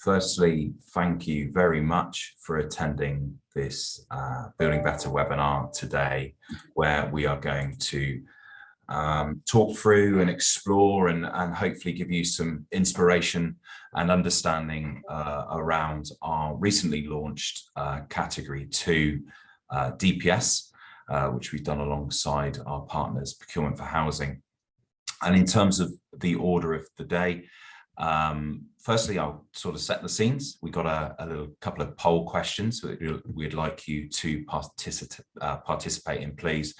Firstly, thank you very much for attending this Building Better webinar today, where we are going to talk through and explore and hopefully give you some inspiration and understanding around our recently launched Category 2 DPS, which we've done alongside our partners, Procurement for Housing. And in terms of the order of the day, firstly, I'll sort of set the scenes. We got a little couple of poll questions that we'd like you to participate in, please.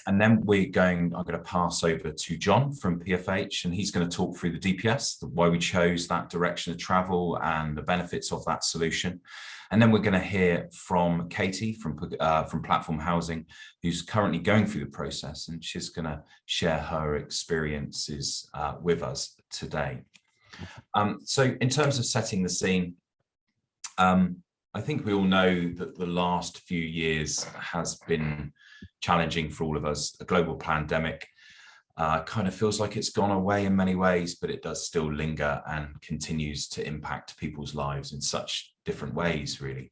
And then I'm going to pass over to John from PfH, and he's going to talk through the DPS, why we chose that direction of travel and the benefits of that solution. And then we're going to hear from Katie from Platform Housing, who's currently going through the process, and she's going to share her experiences with us today. So in terms of setting the scene, I think we all know that the last few years has been challenging for all of us. A global pandemic kind of feels like it's gone away in many ways, but it does still linger and continues to impact people's lives in such different ways, really.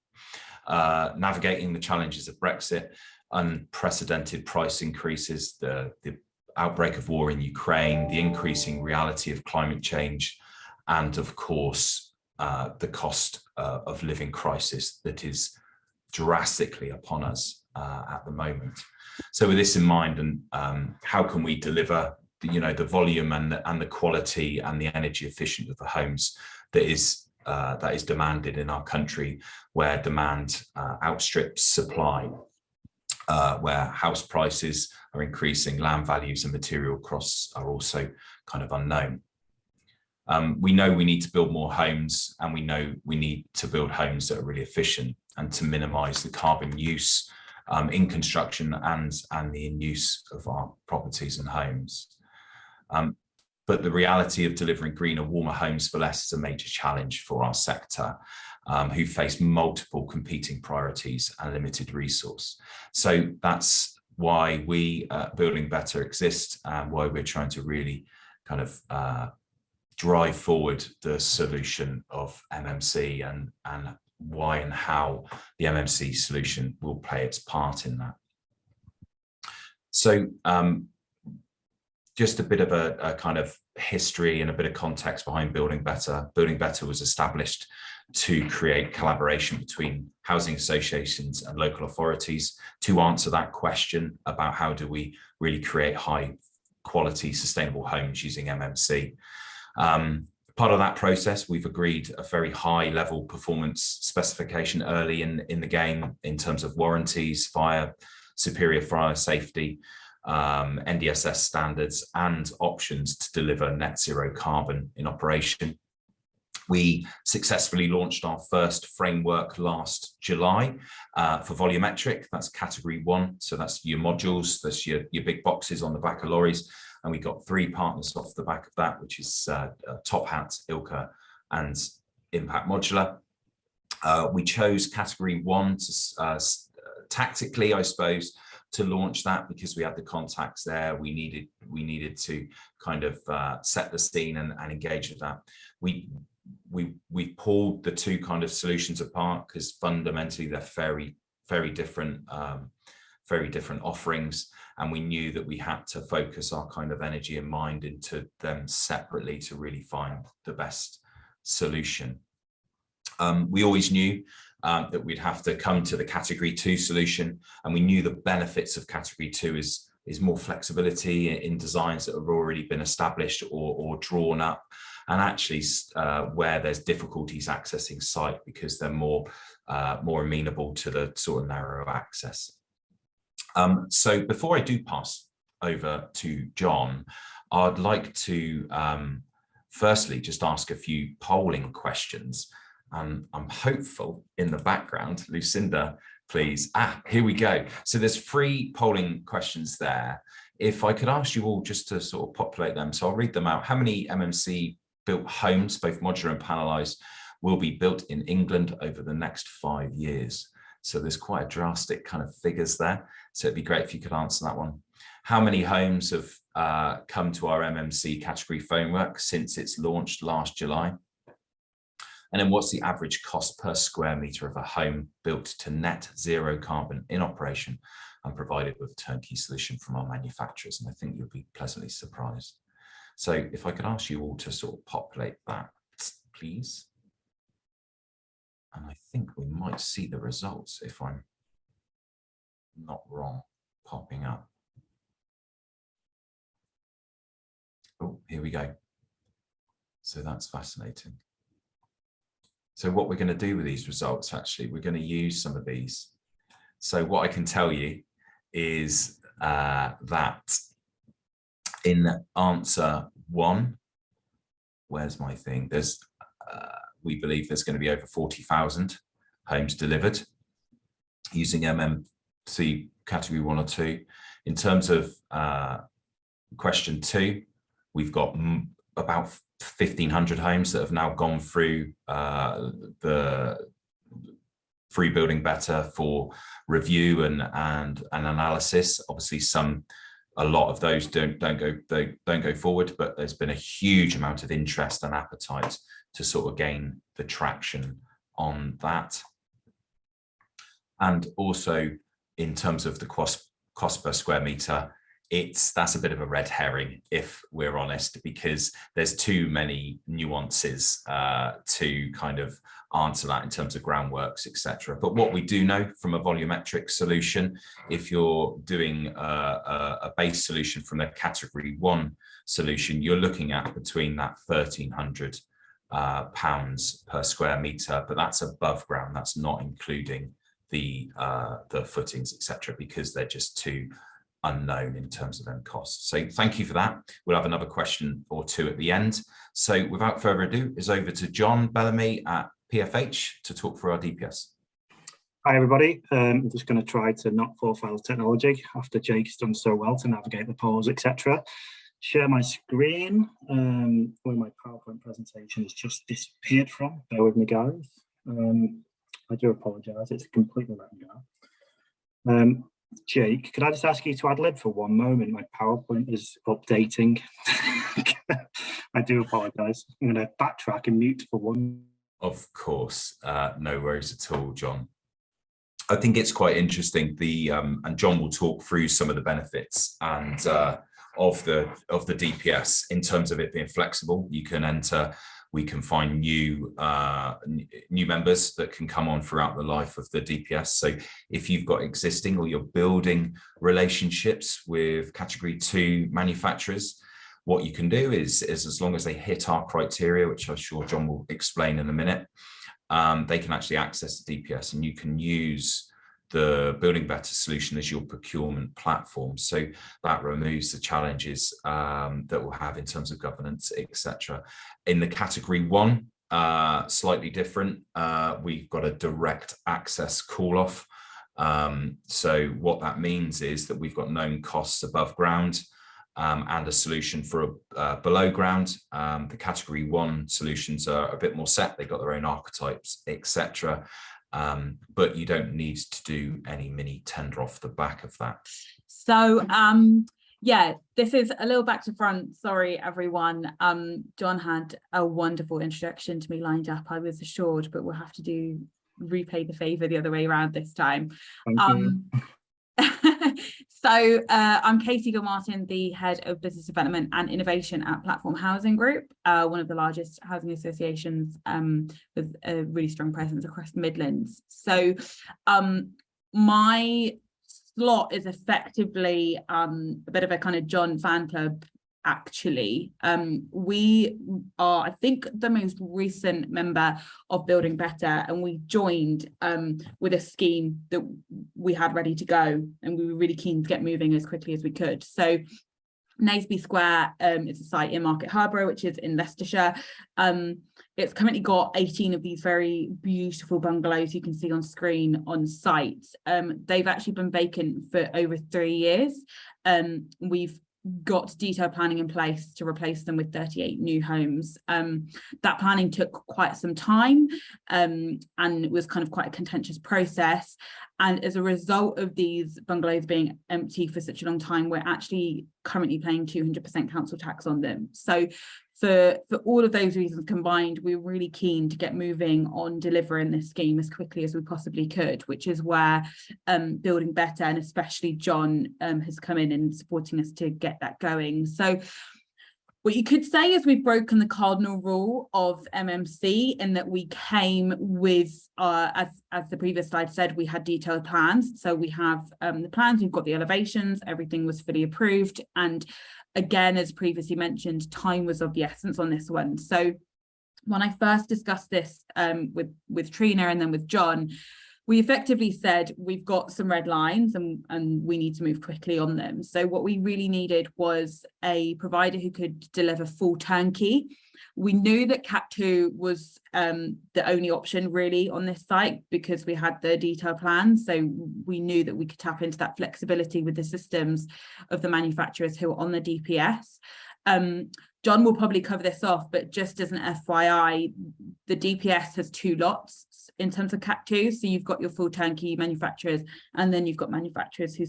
Navigating the challenges of Brexit, unprecedented price increases, the outbreak of war in Ukraine, the increasing reality of climate change, and of course, the cost of living crisis that is drastically upon us at the moment. So with this in mind, and how can we deliver the volume and the quality and the energy efficient of the homes that is demanded in our country, where demand outstrips supply, where house prices are increasing, land values and material costs are also kind of unknown. We know we need to build more homes, and we know we need to build homes that are really efficient and to minimise the carbon use in construction and the in use of our properties and homes. But the reality of delivering greener, warmer homes for less is a major challenge for our sector, who face multiple competing priorities and limited resource. So that's why we Building Better exist, and why we're trying to really kind of drive forward the solution of MMC and why and how the MMC solution will play its part in that. So just a bit of a kind of history and a bit of context behind Building Better. Building Better was established to create collaboration between housing associations and local authorities to answer that question about how do we really create high quality sustainable homes using MMC. Part of that process, we've agreed a very high level performance specification early in the game in terms of warranties, superior fire safety, NDSS standards, and options to deliver net zero carbon in operation. We successfully launched our first framework last July for volumetric. That's Category 1. So that's your modules, that's your big boxes on the back of lorries. And we got 3 partners off the back of that, which is Top Hat, Ilka, and Impact Modular. We chose Category 1 to, tactically, I suppose, to launch that because we had the contacts there. We needed to kind of set the scene and engage with that. We pulled the 2 kind of solutions apart because fundamentally they're very different offerings, and we knew that we had to focus our kind of energy and mind into them separately to really find the best solution. We always knew that we'd have to come to the Category 2 solution, and we knew the benefits of Category 2 is more flexibility in designs that have already been established or drawn up, and actually where there's difficulties accessing site because they're more amenable to the sort of narrow access. So before I do pass over to John, I'd like to firstly just ask a few polling questions. I'm hopeful in the background, Lucinda, please. Here we go. So there's 3 polling questions there. If I could ask you all just to sort of populate them. So I'll read them out. How many MMC built homes, both modular and panelised, will be built in England over the next 5 years? So there's quite a drastic kind of figures there. So it'd be great if you could answer that one. How many homes have come to our MMC category framework since it's launched last July? And then what's the average cost per square metre of a home built to net zero carbon in operation and provided with a turnkey solution from our manufacturers? And I think you'll be pleasantly surprised. So if I could ask you all to sort of populate that, please. And I think we might see the results, if I'm not wrong, popping up. Oh, here we go. So that's fascinating. So what we're going to do with these results, actually, we're going to use some of these. So what I can tell you is that in answer 1, where's my thing? There's we believe there's going to be over 40,000 homes delivered using MMC category 1 or 2. In terms of question 2, we've got about 1,500 homes that have now gone through the Free Building Better for review and analysis. Obviously, a lot of those don't go forward, but there's been a huge amount of interest and appetite to sort of gain the traction on that. And also in terms of the cost per square metre, that's a bit of a red herring, if we're honest, because there's too many nuances to kind of answer that in terms of groundworks, etc. But what we do know from a volumetric solution, if you're doing a base solution from a category 1 solution, you're looking at between that £1,300 per square metre, but that's above ground. That's not including the footings, etc., because they're just too unknown in terms of them costs. So thank you for that. We'll have another question or 2 at the end. So without further ado, it's over to John Bellamy at PfH to talk through our DPS. Hi everybody, I'm just going to try to not fall foul of technology after Jake's done so well to navigate the polls, etc. Share my screen, where my PowerPoint presentation has just disappeared from. Bear with me, guys. I do apologise, it's completely let me go. Jake, could I just ask you to ad lib for one moment? My PowerPoint is updating. I do apologise. I'm going to backtrack and mute for one. Of course, no worries at all, John. I think it's quite interesting. And John will talk through some of the benefits and of the DPS in terms of it being flexible. You can enter. We can find new members that can come on throughout the life of the DPS. So if you've got existing or you're building relationships with category 2 manufacturers, what you can do is as long as they hit our criteria, which I'm sure John will explain in a minute, they can actually access the DPS, and you can use the Building Better solution as your procurement platform. So that removes the challenges that we'll have in terms of governance, etc. In the category 1, slightly different. We've got a direct access call off. So what that means is that we've got known costs above ground and a solution for below ground. The category 1 solutions are a bit more set. They've got their own archetypes, etc. But you don't need to do any mini tender off the back of that. So yeah, this is a little back to front. Sorry, everyone. John had a wonderful introduction to me lined up, I was assured, but we'll have to repay the favour the other way around this time. So I'm Katie Gilmartin, the Head of Business Development and Innovation at Platform Housing Group, one of the largest housing associations with a really strong presence across the Midlands. So my slot is effectively a bit of a kind of John fan club, actually. We are, I think, the most recent member of Building Better, and we joined with a scheme that we had ready to go, and we were really keen to get moving as quickly as we could. So Naseby Square, it's a site in Market Harborough, which is in Leicestershire. It's currently got 18 of these very beautiful bungalows you can see on screen on site. They've actually been vacant for over 3 years. We've got detailed planning in place to replace them with 38 new homes. That planning took quite some time, and it was kind of quite a contentious process. And as a result of these bungalows being empty for such a long time, we're actually currently paying 200% council tax on them. So for all of those reasons combined, we were really keen to get moving on delivering this scheme as quickly as we possibly could, which is where Building Better, and especially John, has come in and supporting us to get that going. So what you could say is we've broken the cardinal rule of MMC in that we came with, as the previous slide said, we had detailed plans. So we have the plans, we've got the elevations, everything was fully approved. And again, as previously mentioned, time was of the essence on this one. So when I first discussed this with Trina and then with John, we effectively said we've got some red lines and we need to move quickly on them. So what we really needed was a provider who could deliver full turnkey. We knew that Cat2 was the only option really on this site because we had the detailed plans. So we knew that we could tap into that flexibility with the systems of the manufacturers who are on the DPS. John will probably cover this off, but just as an FYI, the DPS has 2 lots in terms of Cat2. So you've got your full turnkey manufacturers, and then you've got manufacturers who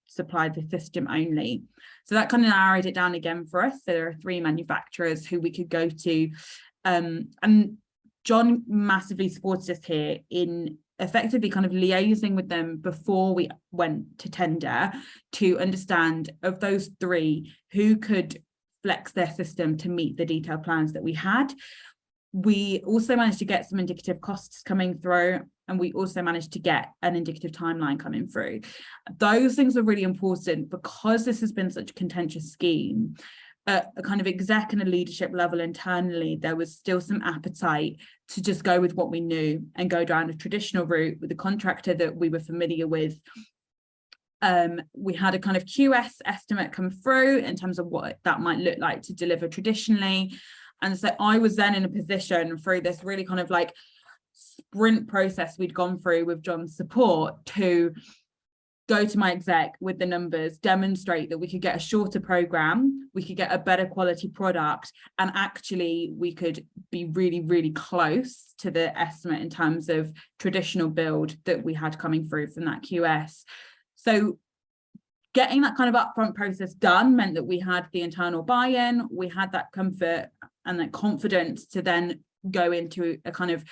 supply the system only. So that kind of narrowed it down again for us. So there are 3 manufacturers who we could go to. And John massively supported us here in effectively kind of liaising with them before we went to tender to understand of those 3 who could flex their system to meet the detailed plans that we had. We also managed to get some indicative costs coming through, and we also managed to get an indicative timeline coming through. Those things are really important because this has been such a contentious scheme. At a kind of exec and a leadership level internally, there was still some appetite to just go with what we knew and go down a traditional route with a contractor that we were familiar with. We had a kind of QS estimate come through in terms of what that might look like to deliver traditionally. And so I was then in a position through this really kind of like sprint process we'd gone through with John's support to go to my exec with the numbers, demonstrate that we could get a shorter program, we could get a better quality product, and actually we could be really, really close to the estimate in terms of traditional build that we had coming through from that QS. So getting that kind of upfront process done meant that we had the internal buy-in, we had that comfort and that confidence to then go into a kind of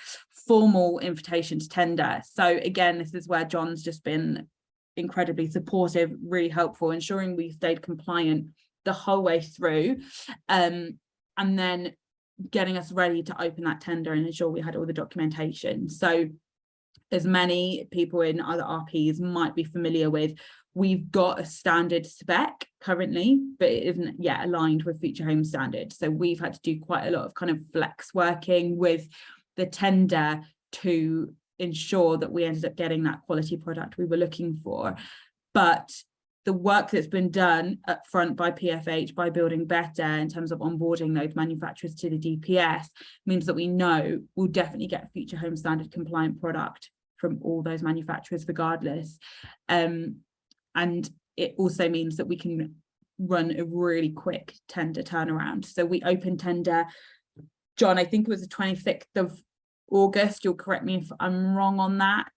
formal invitation to tender. So again, this is where John's just been incredibly supportive, really helpful, ensuring we stayed compliant the whole way through, and then getting us ready to open that tender and ensure we had all the documentation. So as many people in other RPs might be familiar with, we've got a standard spec currently, but it isn't yet aligned with Future Home Standard. So we've had to do quite a lot of kind of flex working with the tender to ensure that we ended up getting that quality product we were looking for. But the work that's been done up front by PfH, by Building Better, in terms of onboarding those manufacturers to the DPS, means that we know we'll definitely get Future Home Standard compliant product from all those manufacturers regardless. And it also means that we can run a really quick tender turnaround. So we opened tender, John, I think it was the 26th of August. You'll correct me if I'm wrong on that.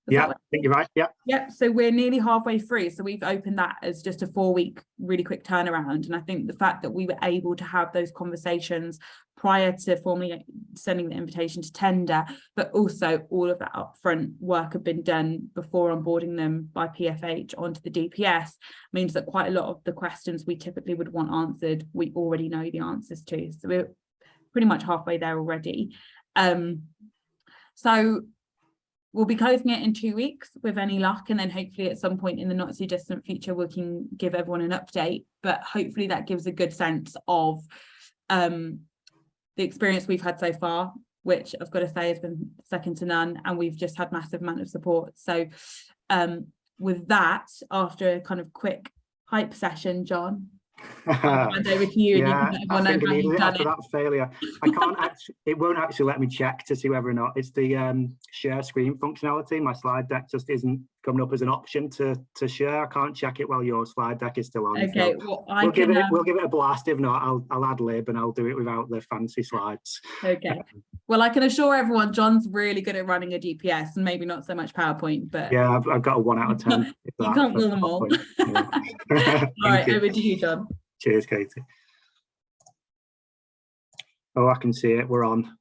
Yeah, I think you're right. Yeah. Yep. So we're nearly halfway through. So we've opened that as just a 4-week, really quick turnaround. And I think the fact that we were able to have those conversations prior to formally sending the invitation to tender, but also all of that upfront work had been done before onboarding them by PfH onto the DPS, means that quite a lot of the questions we typically would want answered, we already know the answers to. So we're pretty much halfway there already. So we'll be closing it in 2 weeks with any luck, and then hopefully at some point in the not so distant future we can give everyone an update. But hopefully that gives a good sense of the experience we've had so far, which I've got to say has been second to none, and we've just had massive amount of support. So with that, after a kind of quick hype session, John, I'll hand over to you, and you can let everyone know how you've done after that failure. I can't actually, it won't actually let me check to see whether or not it's the share screen functionality. My slide deck just isn't coming up as an option to share. I can't check it while your slide deck is still on. Okay, so well, we'll give it a blast. If not, I'll ad lib and I'll do it without the fancy slides. Okay. Well, I can assure everyone John's really good at running a DPS, and maybe not so much PowerPoint, but yeah, I've got a 1 out of 10. You can't rule them all. Yeah. All right, over to you, John. Cheers, Katie. Oh, I can see it. We're on.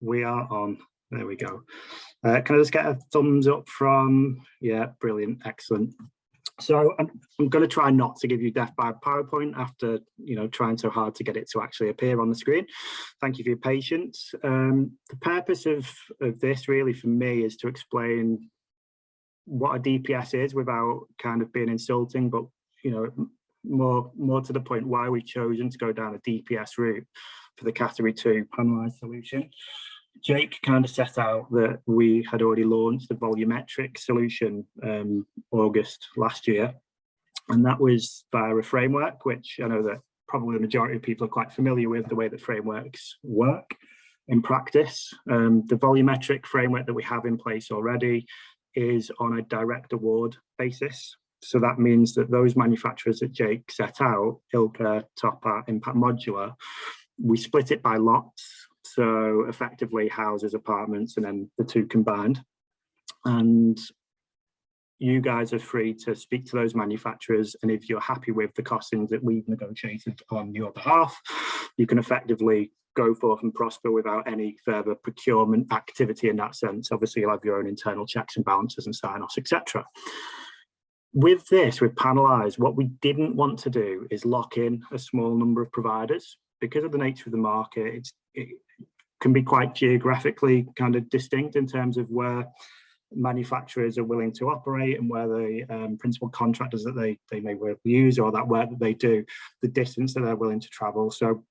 We are on. There we go. Can I just get a thumbs up from? Yeah, brilliant, excellent. So I'm going to try not to give you death by PowerPoint after trying so hard to get it to actually appear on the screen. Thank you for your patience. The purpose of this really for me is to explain what a DPS is without kind of being insulting, but more to the point why we've chosen to go down a DPS route for the category 2 panelised solution. Jake kind of set out that we had already launched the volumetric solution August last year, and that was via a framework, which I know that probably the majority of people are quite familiar with the way that frameworks work in practice. The volumetric framework that we have in place already is on a direct award basis. So that means that those manufacturers that Jake set out, Ilka, Topper, Impact Modular, we split it by lots. So effectively houses, apartments, and then the two combined. And you guys are free to speak to those manufacturers. And if you're happy with the costings that we've negotiated on your behalf, you can effectively go forth and prosper without any further procurement activity in that sense. Obviously, you'll have your own internal checks and balances and sign-offs, etc. With this, with Panelised, what we didn't want to do is lock in a small number of providers. Because of the nature of the market, it can be quite geographically kind of distinct in terms of where manufacturers are willing to operate and where the principal contractors that they may use, or that work that they do, the distance that they're willing to travel. So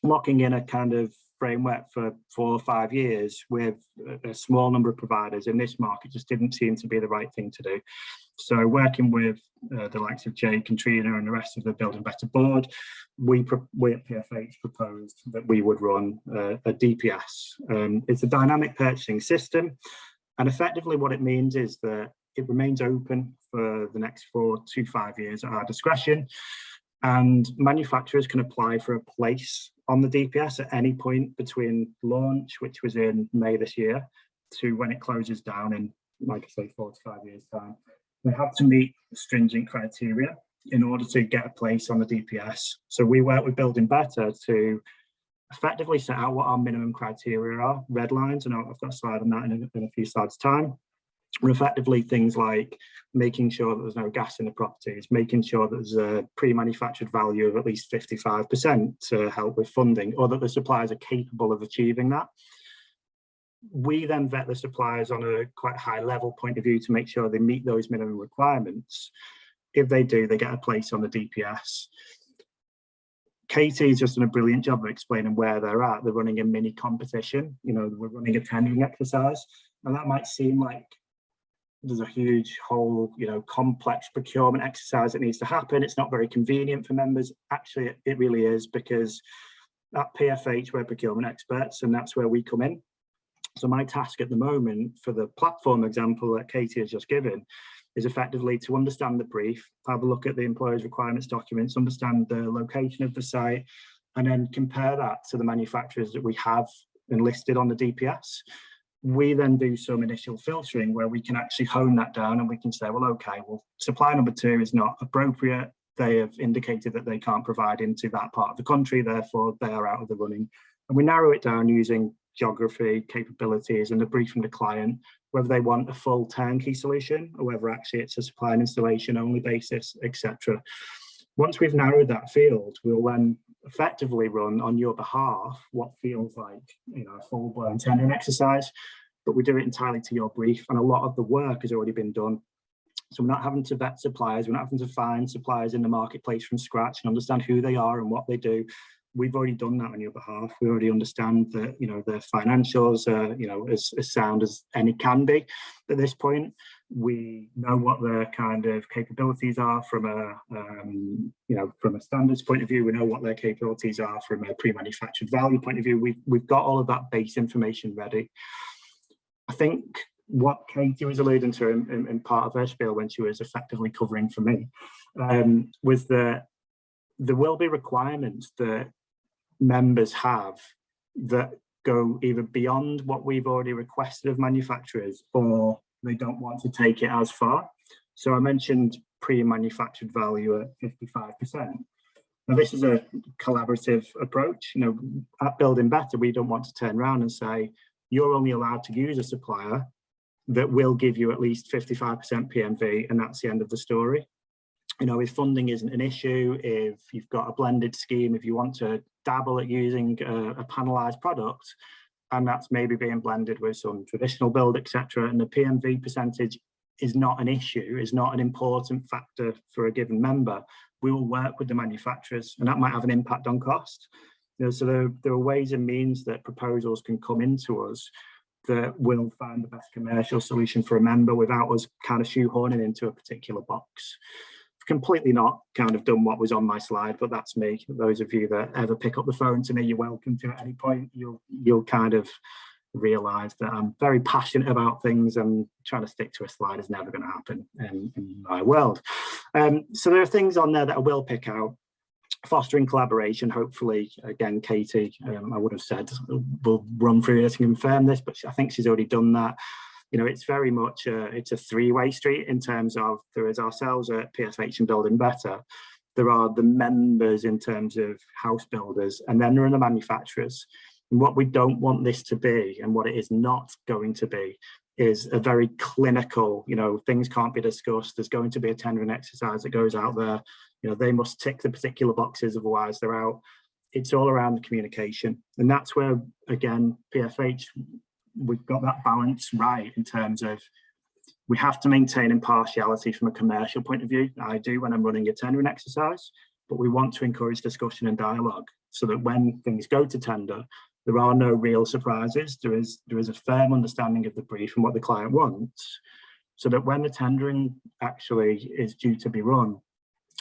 locking in a kind of framework for 4 or 5 years with a small number of providers in this market just didn't seem to be the right thing to do. So working with the likes of Jake and Trina and the rest of the Building Better board, we at PfH proposed that we would run a DPS. It's a dynamic purchasing system, and effectively what it means is that it remains open for the next 4 to 5 years at our discretion, and manufacturers can apply for a place on the DPS at any point between launch, which was in May this year, to when it closes down in, like I say, 4 to 5 years time. They have to meet stringent criteria in order to get a place on the DPS. So we work with Building Better to effectively set out what our minimum criteria are, red lines, and I've got a slide on that in a few slides' time. And effectively things like making sure that there's no gas in the properties, making sure that there's a pre-manufactured value of at least 55% to help with funding, or that the suppliers are capable of achieving that. We then vet the suppliers on a quite high level point of view to make sure they meet those minimum requirements. If they do, they get a place on the DPS. Katie's just done a brilliant job of explaining where they're at. They're running a mini competition. We're running a tendering exercise, and that might seem like there's a huge whole, complex procurement exercise that needs to happen. It's not very convenient for members. Actually, it really is, because at PfH, we're procurement experts, and that's where we come in. So my task at the moment for the platform example that Katie has just given is effectively to understand the brief, have a look at the employer's requirements documents, understand the location of the site, and then compare that to the manufacturers that we have enlisted on the DPS. We then do some initial filtering where we can actually hone that down, and we can say, well, okay, well, supply number 2 is not appropriate. They have indicated that they can't provide into that part of the country, therefore they are out of the running. And we narrow it down using geography, capabilities, and a brief from the client, whether they want a full turnkey solution or whether actually it's a supply and installation only basis, etc. Once we've narrowed that field, we'll then effectively run on your behalf what feels like a full-blown tendering exercise, but we do it entirely to your brief, and a lot of the work has already been done. So we're not having to vet suppliers, we're not having to find suppliers in the marketplace from scratch and understand who they are and what they do. We've already done that on your behalf. We already understand that their financials are as sound as any can be at this point. We know what their kind of capabilities are from a standards point of view. We know what their capabilities are from a pre-manufactured value point of view. We've got all of that base information ready. I think what Katie was alluding to in part of her spiel when she was effectively covering for me was that there will be requirements that members have that go either beyond what we've already requested of manufacturers, or they don't want to take it as far. So I mentioned pre-manufactured value at 55%. Now, this is a collaborative approach. You know, at Building Better, we don't want to turn around and say, you're only allowed to use a supplier that will give you at least 55% PMV, and that's the end of the story. You know, if funding isn't an issue, if you've got a blended scheme, if you want to dabble at using a panelized product, and that's maybe being blended with some traditional build, etc., and the PMV percentage is not an issue, is not an important factor for a given member, we will work with the manufacturers, and that might have an impact on cost. You know, so there are ways and means that proposals can come into us that will find the best commercial solution for a member without us kind of shoehorning into a particular box. I've completely not kind of done what was on my slide, but that's me. Those of you that ever pick up the phone to me, you're welcome to at any point. You'll kind of realise that I'm very passionate about things, and trying to stick to a slide is never going to happen in my world. So there are things on there that I will pick out. Fostering collaboration, hopefully, again, Katie, I would have said, we'll run through this and confirm this, but I think she's already done that. You know, it's very much it's a three-way street in terms of there is ourselves at PfH and Building Better, there are the members in terms of house builders, and then there are the manufacturers. And what we don't want this to be, and what it is not going to be, is a very clinical, you know, things can't be discussed. There's going to be a tendering exercise that goes out there. You know, they must tick the particular boxes, otherwise they're out. It's all around the communication. And that's where, again, PfH, we've got that balance right in terms of we have to maintain impartiality from a commercial point of view. I do when I'm running a tendering exercise, but we want to encourage discussion and dialogue so that when things go to tender, there are no real surprises. There is a firm understanding of the brief and what the client wants, so that when the tendering actually is due to be run,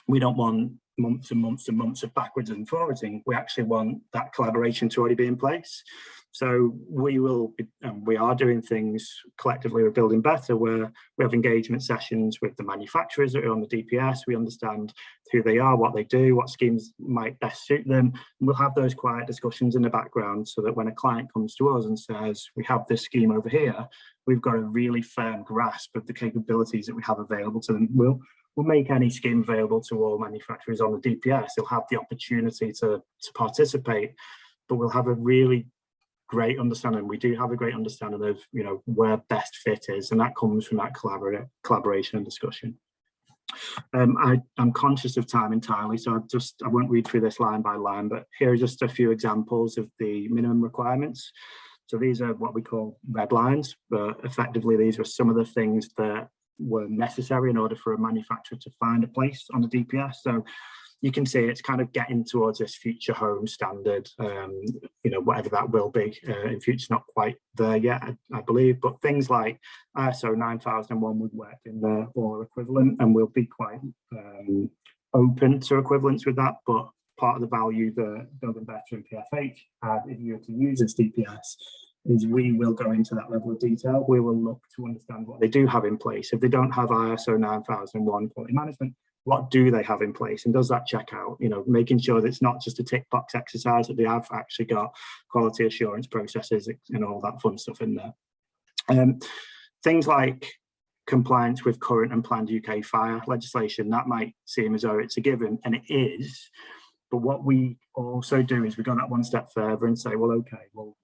we don't want months and months and months of backwards and forwarding. We actually want that collaboration to already be in place. So we are doing things collectively with Building Better, where we have engagement sessions with the manufacturers that are on the DPS. We understand who they are, what they do, what schemes might best suit them. And we'll have those quiet discussions in the background so that when a client comes to us and says, we have this scheme over here, we've got a really firm grasp of the capabilities that we have available to them. We'll make any scheme available to all manufacturers on the DPS. They'll have the opportunity to participate, but we'll have a really great understanding. We do have a great understanding of, you know, where best fit is, and that comes from that collaboration and discussion. I'm conscious of time entirely, so I won't read through this line by line, but here are just a few examples of the minimum requirements. So these are what we call red lines, but effectively these are some of the things that were necessary in order for a manufacturer to find a place on the DPS. So you can see it's kind of getting towards this future home standard, you know, whatever that will be in future, not quite there yet, I believe, but things like ISO 9001 would work in there or equivalent, and we'll be quite open to equivalence with that. But part of the value that Building Better and PfH have, if you were to use this DPS, is we will go into that level of detail. We will look to understand what they do have in place. If they don't have ISO 9001 quality management, what do they have in place, and does that check out? You know, making sure that it's not just a tick box exercise, that they have actually got quality assurance processes and all that fun stuff in there. Things like compliance with current and planned UK fire legislation, that might seem as though it's a given, and it is. But what we also do is we go that one step further and say, well, okay, well,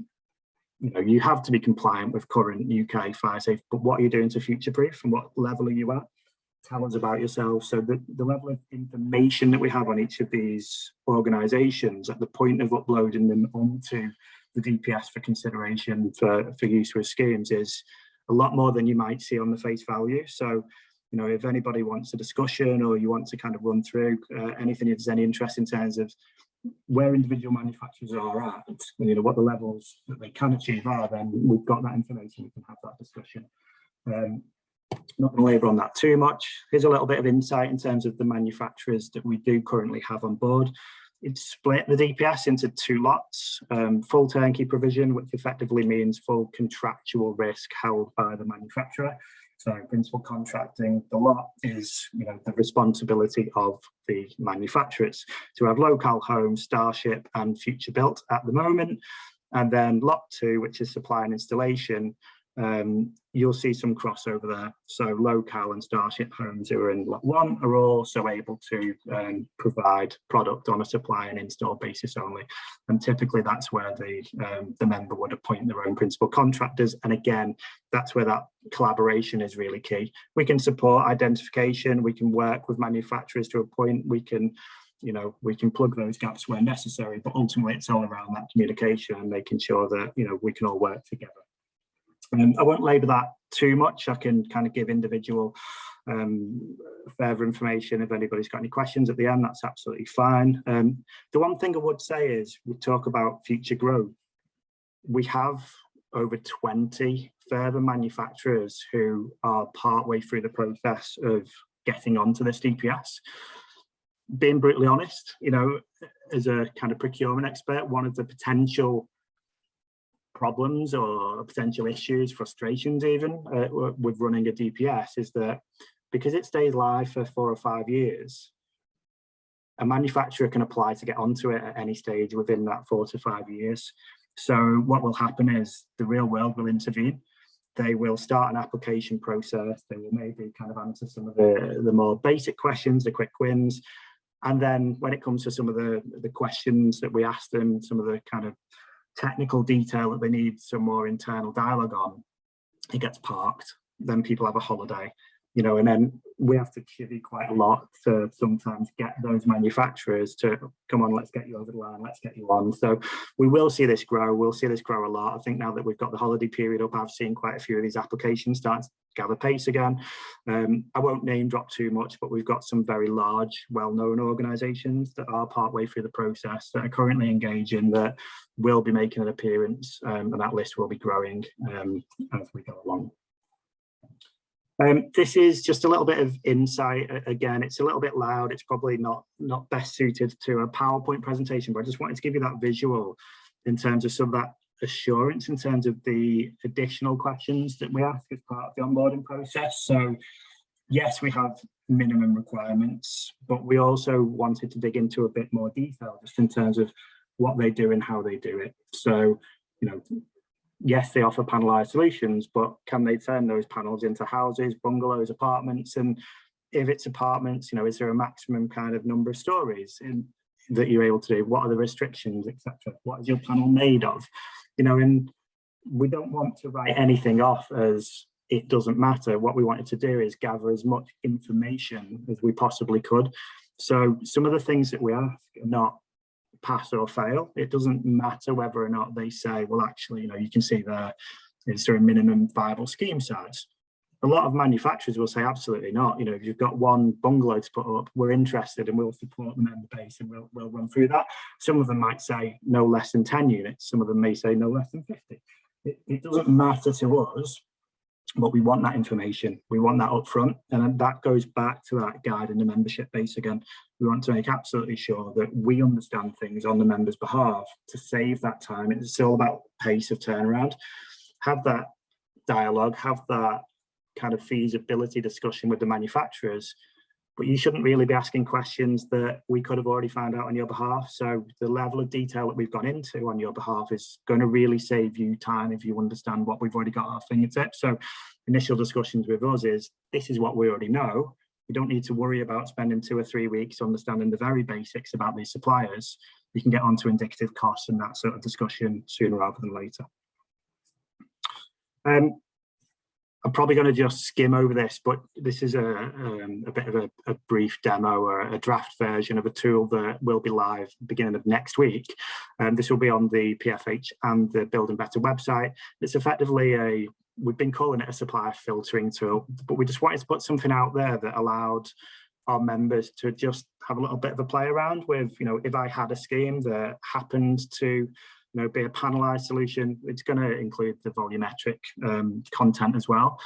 you know, you have to be compliant with current UK fire safety, but what are you doing to future-proof, and what level are you at? Tell us about yourself. So the level of information that we have on each of these organisations at the point of uploading them onto the DPS for consideration for use with schemes is a lot more than you might see on the face value. So, you know, if anybody wants a discussion or you want to kind of run through anything, if there's any interest in terms of where individual manufacturers are at, you know, what the levels that they can achieve are, then we've got that information, we can have that discussion. Not going to labour on that too much. Here's a little bit of insight in terms of the manufacturers that we do currently have on board. It's split the DPS into two lots, full turnkey provision, which effectively means full contractual risk held by the manufacturer. So principal contracting, the lot is, you know, the responsibility of the manufacturers. So we have Local Home, Starship and Future Built at the moment. And then lot 2, which is supply and installation, you'll see some crossover there. So Locale and Starship Homes, who are in Lot 1, are also able to provide product on a supply and install basis only. And typically that's where the member would appoint their own principal contractors. And again, that's where that collaboration is really key. We can support identification, we can work with manufacturers to a point, we can plug those gaps where necessary, but ultimately it's all around that communication and making sure that, we can all work together. I won't labour that too much. I can kind of give individual further information if anybody's got any questions at the end. That's absolutely fine. The one thing I would say is we talk about future growth. We have over 20 further manufacturers who are partway through the process of getting onto this DPS. Being brutally honest, as a kind of procurement expert, one of the potential problems or potential issues, frustrations even, with running a DPS is that because it stays live for 4 or 5 years, a manufacturer can apply to get onto it at any stage within that 4 to 5 years. So what will happen is the real world will intervene. They will start an application process. They will maybe kind of answer some of the more basic questions, the quick wins. And then when it comes to some of the questions that we ask them, some of the kind of technical detail that they need some more internal dialogue on, it gets parked. Then people have a holiday, and then we have to chivvy quite a lot to sometimes get those manufacturers to come on, let's get you over the line, let's get you on. So we will see this grow. We'll see this grow a lot. I think now that we've got the holiday period up, I've seen quite a few of these applications start to gather pace again. I won't name drop too much, but we've got some very large, well-known organisations that are partway through the process that are currently engaging that will be making an appearance, and that list will be growing as we go along. This is just a little bit of insight. Again, it's a little bit loud. It's probably not best suited to a PowerPoint presentation, but I just wanted to give you that visual in terms of some of that assurance in terms of the additional questions that we ask as part of the onboarding process. So yes, we have minimum requirements, but we also wanted to dig into a bit more detail just in terms of what they do and how they do it. So, yes, they offer panelized solutions, but can they turn those panels into houses, bungalows, apartments? And if it's apartments, is there a maximum kind of number of stories that you're able to do? What are the restrictions, etc.? What is your panel made of? And we don't want to write anything off as it doesn't matter. What we wanted to do is gather as much information as we possibly could. So some of the things that we ask are not pass or fail. It doesn't matter whether or not they say, well, actually, you can see there, is there a minimum viable scheme size? A lot of manufacturers will say absolutely not. If you've got one bungalow to put up, we're interested and we'll support the member base and we'll run through that. Some of them might say no less than 10 units. Some of them may say no less than 50. It doesn't matter to us, but we want that information. We want that up front. And that goes back to that guide in the membership base again. We want to make absolutely sure that we understand things on the members' behalf to save that time. It's all about pace of turnaround. Have that dialogue, have that kind of feasibility discussion with the manufacturers, but you shouldn't really be asking questions that we could have already found out on your behalf. So the level of detail that we've gone into on your behalf is going to really save you time if you understand what we've already got at our fingertips. So initial discussions with us is, this is what we already know. You don't need to worry about spending 2 or 3 weeks understanding the very basics about these suppliers. You can get onto indicative costs and that sort of discussion sooner rather than later. I'm probably going to just skim over this, but this is a bit of a brief demo or a draft version of a tool that will be live beginning of next week. This will be on the PfH and the Building Better website. It's effectively we've been calling it a supplier filtering tool, but we just wanted to put something out there that allowed our members to just have a little bit of a play around with, if I had a scheme that happened to be a panelized solution, it's going to include the volumetric content as well.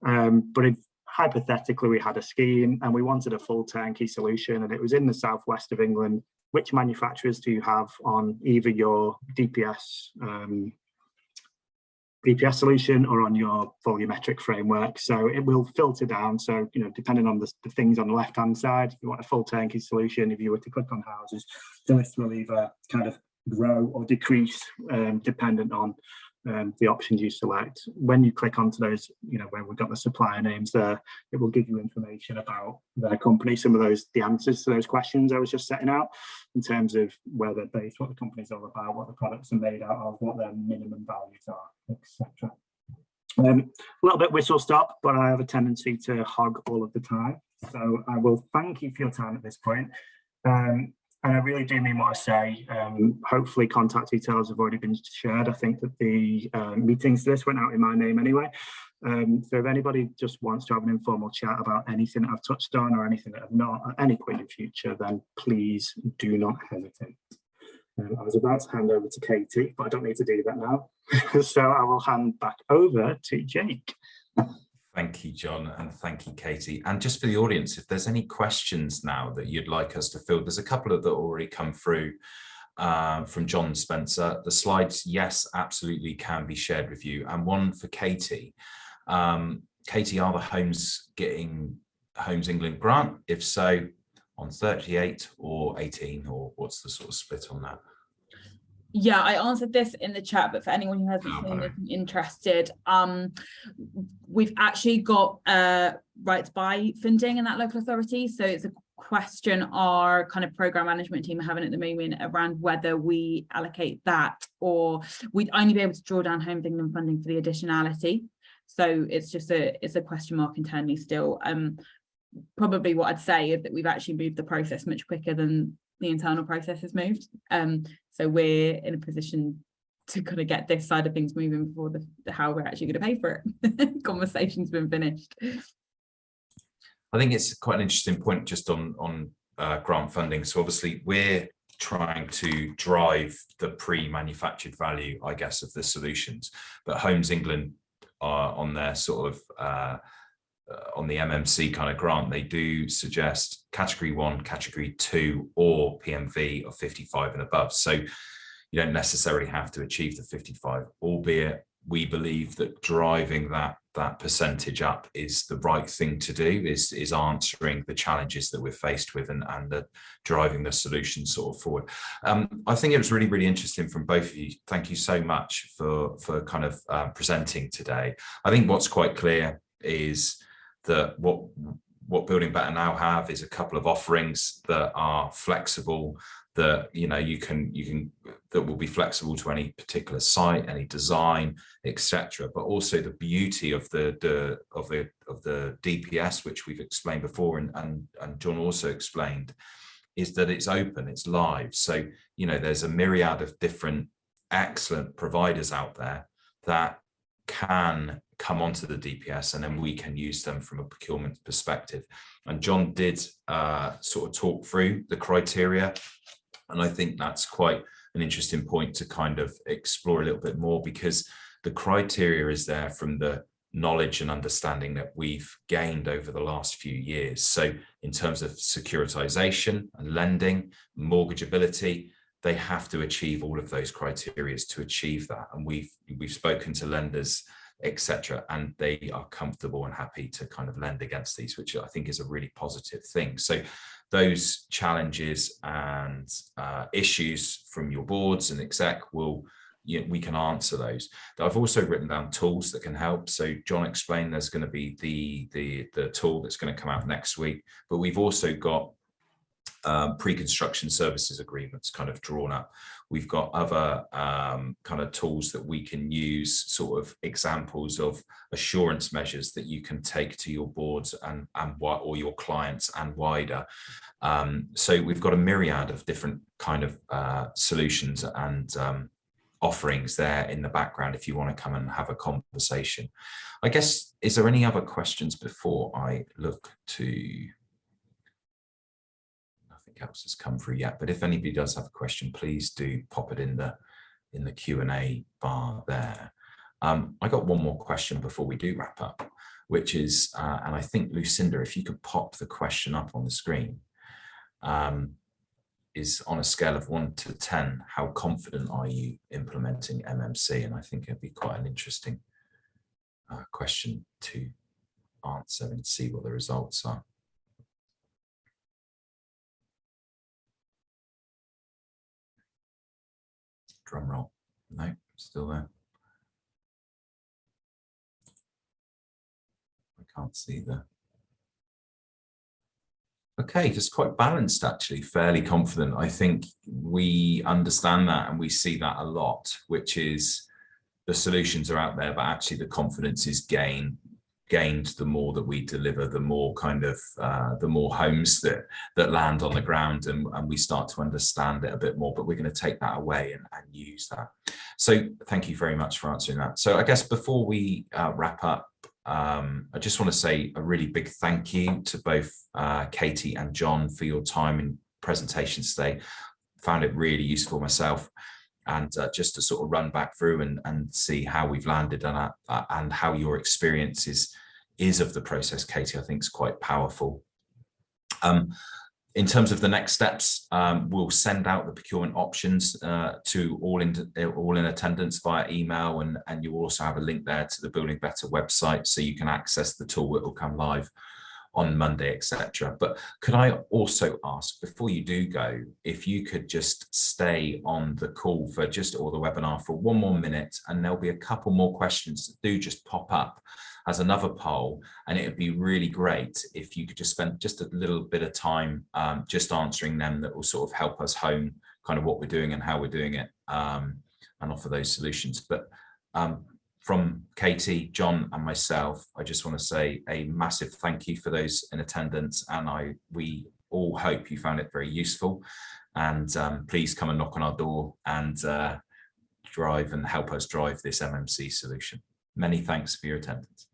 But if hypothetically we had a scheme and we wanted a full turnkey solution and it was in the southwest of England, which manufacturers do you have on either your DPS solution or on your volumetric framework? So it will filter down. So, depending on the things on the left-hand side, if you want a full turnkey solution, if you were to click on houses, the list will either kind of grow or decrease dependent on the options you select. When you click onto those, where we've got the supplier names there, it will give you information about their company, some of the answers to those questions I was just setting out, in terms of where they're based, what the company's all about, what the products are made out of, what their minimum values are, etc. A little bit whistle stop, but I have a tendency to hog all of the time. So I will thank you for your time at this point. And I really do mean what I say. Hopefully contact details have already been shared. I think that the meetings to this went out in my name anyway. So if anybody just wants to have an informal chat about anything I've touched on or anything that I've not at any point in future, then please do not hesitate. I was about to hand over to Katie, but I don't need to do that now. So I will hand back over to Jake. Thank you, John, and thank you, Katie. And just for the audience, if there's any questions now that you'd like us to field, there's a couple of that already come through from John Spencer. The slides, yes, absolutely can be shared with you. And one for Katie. Katie, are the homes getting Homes England grant? If so, on 38 or 18, or what's the sort of split on that? Yeah, I answered this in the chat, but for anyone who hasn't seen it and interested, we've actually got right to buy funding in that local authority. So it's a question our kind of programme management team are having at the moment around whether we allocate that, or we'd only be able to draw down Homes England funding for the additionality. So it's just it's a question mark internally still. Probably what I'd say is that we've actually moved the process much quicker than the internal process has moved. So we're in a position to kind of get this side of things moving before the how we're actually going to pay for it. Conversation's been finished. I think it's quite an interesting point just on grant funding. So obviously we're trying to drive the pre-manufactured value, I guess, of the solutions, but Homes England are on their sort of on the MMC kind of grant, they do suggest category 1, category 2, or PMV of 55 and above. So you don't necessarily have to achieve the 55, albeit we believe that driving that percentage up is the right thing to do, is answering the challenges that we're faced with and driving the solution sort of forward. I think it was really, really interesting from both of you. Thank you so much for kind of presenting today. I think what's quite clear is that what Building Better now have is a couple of offerings that are flexible, that you can that will be flexible to any particular site, any design, etc. But also the beauty of the DPS, which we've explained before, and John also explained, is that it's open, it's live. So there's a myriad of different excellent providers out there that can come onto the DPS, and then we can use them from a procurement perspective. And John did sort of talk through the criteria, and I think that's quite an interesting point to kind of explore a little bit more, because the criteria is there from the knowledge and understanding that we've gained over the last few years. So in terms of securitization and lending, mortgageability, they have to achieve all of those criteria to achieve that. And we've spoken to lenders, etc., and they are comfortable and happy to kind of lend against these, which I think is a really positive thing. So those challenges and issues from your boards and exec we can answer those. I've also written down tools that can help. So John explained there's going to be the tool that's going to come out next week, but we've also got pre-construction services agreements kind of drawn up. We've got other kind of tools that we can use, sort of examples of assurance measures that you can take to your boards and or your clients and wider. So we've got a myriad of different kind of solutions and offerings there in the background if you want to come and have a conversation. I guess, is there any other questions before I look to? Else has come through yet, but if anybody does have a question, please do pop it in the Q&A bar there. I got one more question before we do wrap up, which is, and I think Lucinda, if you could pop the question up on the screen, is on a scale of 1 to 10, how confident are you implementing MMC? And I think it'd be quite an interesting question to answer and see what the results are. Drum roll. No, still there. Can't see the. Okay, just quite balanced, actually, fairly confident. I think we understand that and we see that a lot, which is the solutions are out there, but actually the confidence is gained the more that we deliver, the more kind of the more homes that land on the ground, and we start to understand it a bit more. But we're going to take that away and use that. So thank you very much for answering that. So I guess before we wrap up, I just want to say a really big thank you to both Katie and John for your time and presentations today. Found it really useful myself. And just to sort of run back through and see how we've landed on that and how your experience is of the process, Katie, I think is quite powerful. In terms of the next steps, we'll send out the procurement options to all in attendance via email, and you will also have a link there to the Building Better website, so you can access the tool. It will come live on Monday, etc. But could I also ask, before you do go, if you could just stay on the call for or the webinar for 1 more minute, and there'll be a couple more questions that do just pop up as another poll, and it would be really great if you could just spend just a little bit of time just answering them. That will sort of help us hone kind of what we're doing and how we're doing it, and offer those solutions. But from Katie, John and myself, I just want to say a massive thank you for those in attendance, and we all hope you found it very useful. And please come and knock on our door and drive and help us drive this MMC solution. Many thanks for your attendance.